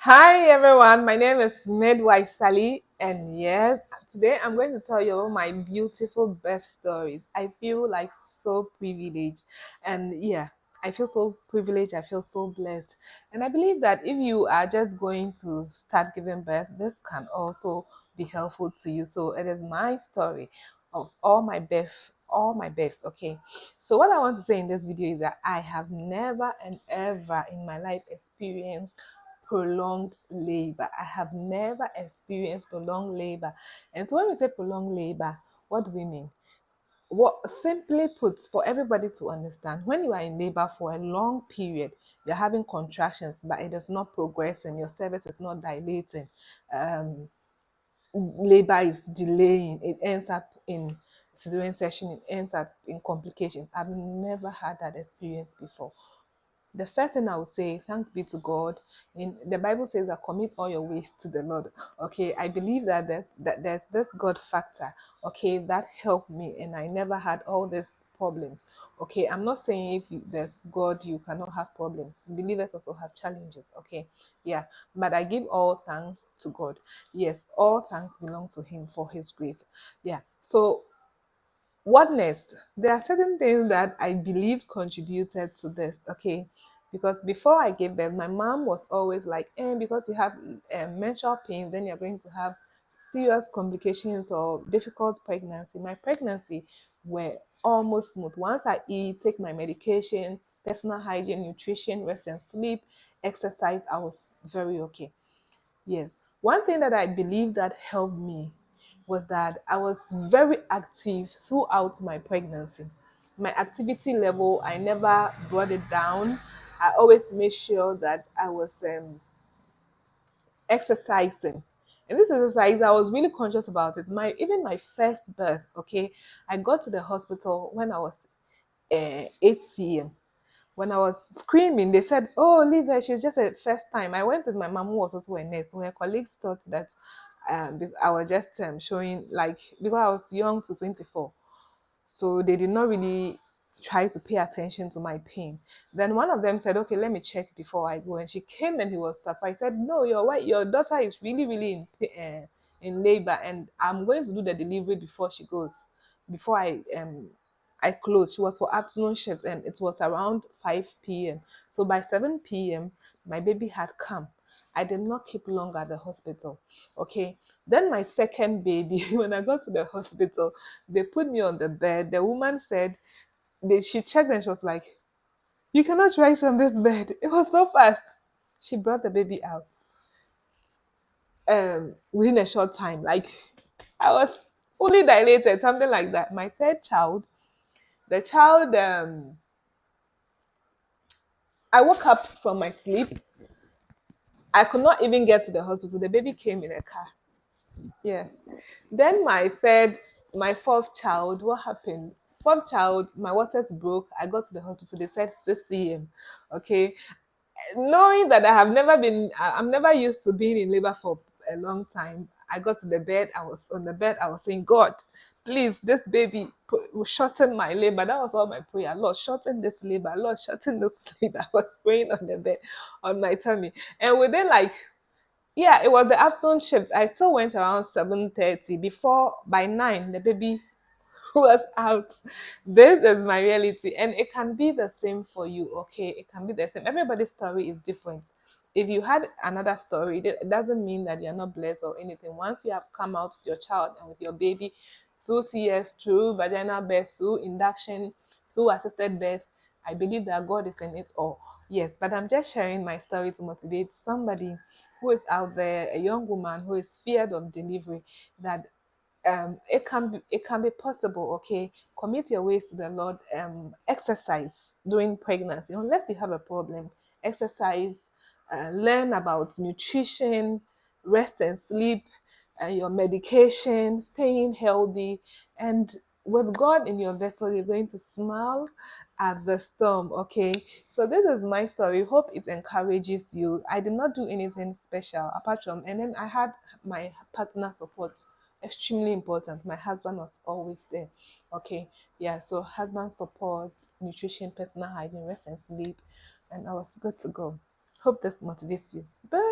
Hi everyone, my name is Midwife Sally, and yes, today I'm going to tell you about my beautiful birth stories. I feel like so privileged, and I feel so privileged, I feel so blessed, and I believe that if you are just going to start giving birth, this can also be helpful to you. So it is my story of all my births. Okay, so what I want to say in this video is that I have never and ever in my life experienced prolonged labor. I have never experienced prolonged labor. And so when we say prolonged labor, what do we mean? What simply put, for everybody to understand, when you are in labor for a long period, you're having contractions, but it is not progressing, your cervix is not dilating, um, labor is delaying, it ends up in cesarean section, it ends up in complications. I've never had that experience before. The first thing I would say, thanks be to God. In the Bible says that commit all your ways to the Lord. Okay, I believe that there's this God factor. Okay, that helped me, and I never had all these problems. Okay, I'm not saying if there's God, you cannot have problems. Believers also have challenges. Okay, yeah, but I give all thanks to God. Yes, all thanks belong to Him for His grace. Yeah, so what next? There are certain things that I believe contributed to this, okay? Because before I gave birth, my mom was always like, because you have menstrual pain, then you're going to have serious complications or difficult pregnancy. My pregnancy were almost smooth. Once I eat, take my medication, personal hygiene, nutrition, rest and sleep, exercise, I was very okay. Yes. One thing that I believe that helped me was that I was very active throughout my pregnancy. My activity level, I never brought it down. I always made sure that I was exercising. And this exercise, I was really conscious about it. My first birth, okay, I got to the hospital when I was 8 cm. When I was screaming, they said, "Oh, leave her. She's just a first time." I went with my mom, who was also a nurse. So her colleagues thought that I was just showing, like, because I was young to 24. So they did not really try to pay attention to my pain. Then one of them said, "Okay, let me check before I go." And she came and he was surprised. Said, "No, your wife, your daughter is really, really in labor, and I'm going to do the delivery before she goes, before I close." She was for afternoon shifts, and it was around 5 p.m. So by 7 p.m., my baby had come. I did not keep long at the hospital. Okay. Then my second baby, when I got to the hospital, they put me on the bed. The woman said, she checked and she was like, "You cannot rise from this bed." It was so fast. She brought the baby out within a short time. Like, I was fully dilated, something like that. My third child, the child, I woke up from my sleep. I could not even get to the hospital. The baby came in a car. Yeah. Then my fourth child, what happened? Fourth child, my waters broke. I got to the hospital. They said 6 cm. Okay. Knowing that I'm never used to being in labor for a long time. I got to the bed. I was on the bed. I was saying, "God, please, this baby shorten my labor." That was all my prayer. "Lord, shorten this labor. Lord, shorten this labor." I was praying on the bed, on my tummy. And within, like, yeah, it was the afternoon shift. I still went around 7:30. Before, by 9, the baby was out. This is my reality, and it can be the same for you. Okay, it can be the same. Everybody's story is different. If you had another story, it doesn't mean that you're not blessed or anything. Once you have come out with your child and with your baby through CS, through vaginal birth, through induction, through assisted birth, I believe that God is in it all. Yes, but I'm just sharing my story to motivate somebody who is out there, a young woman who is feared of delivery, that it can be possible. Okay, commit your ways to the Lord. Exercise during pregnancy, unless you have a problem. Exercise, learn about nutrition, rest and sleep, your medication, staying healthy, and with God in your vessel, you're going to smile at the storm. Okay, so this is my story. Hope it encourages you. I did not do anything special apart from, and then I had my partner support, extremely important. My husband was always there. Okay, yeah, so husband support, nutrition, personal hygiene, rest and sleep, and I was good to go. Hope this motivates you. Bye.